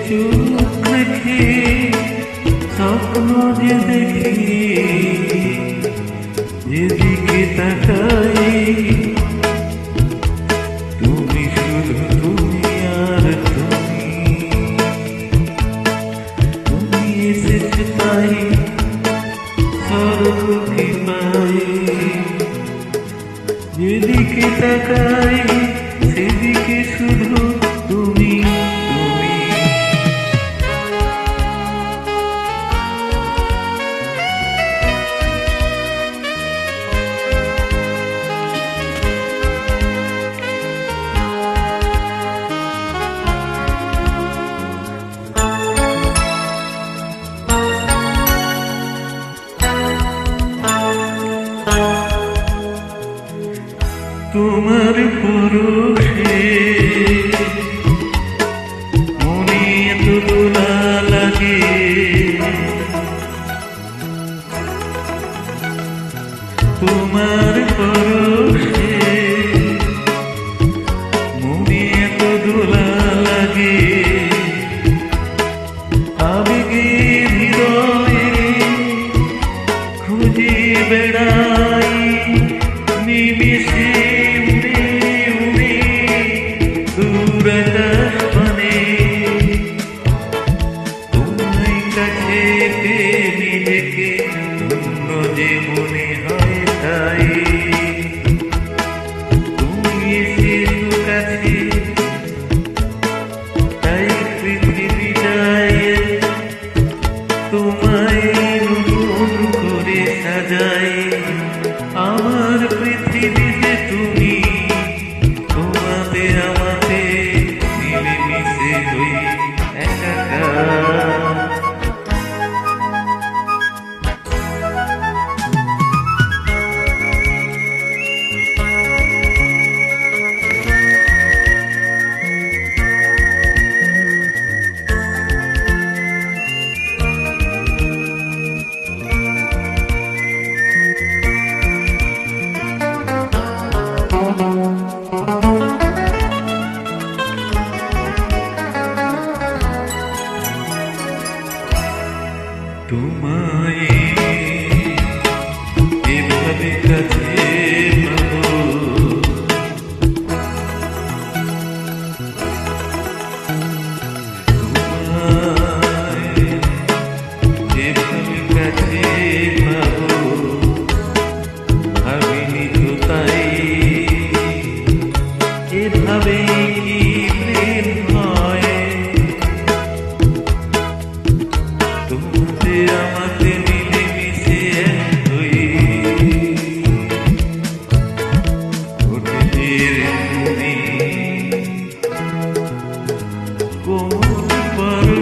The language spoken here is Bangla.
চোখ রেখে স্বপ্ন যে দেখি, যেদিকে তাকাই তুমি, শুধু তুমি আর তুমি। তুমি এসেছো তাই স্বর্গকে পাই, যেদিকে তাকাই সেদিকে শুধু তুমি তুমি। তোমার পরশে মনে এত দোলা লাগে, তোমার পরশে মনে এত দোলা লাগে। আবেগে হৃদয়ে খুঁজে বেড়াই নিমিষে নিজেকে অন্য যে মনে হয় তাই। তুমি এসেছো কাছে তাই পৃথিবীটায় তোমায় নতুন করে সাজাই। আমার পৃথিবীতে তুমি, তোমাতে আমাতে মিলেমিশে হই একাকার। তোমায় এভাবে কাছে পাবো, তোমায় এভাবে কাছে পাবো ভাবিনি তো তাই। এভাবে কি প্রেম হয়? তোমাতে আমাতে মিলেমিশে হই ওঠের তুমি কোমল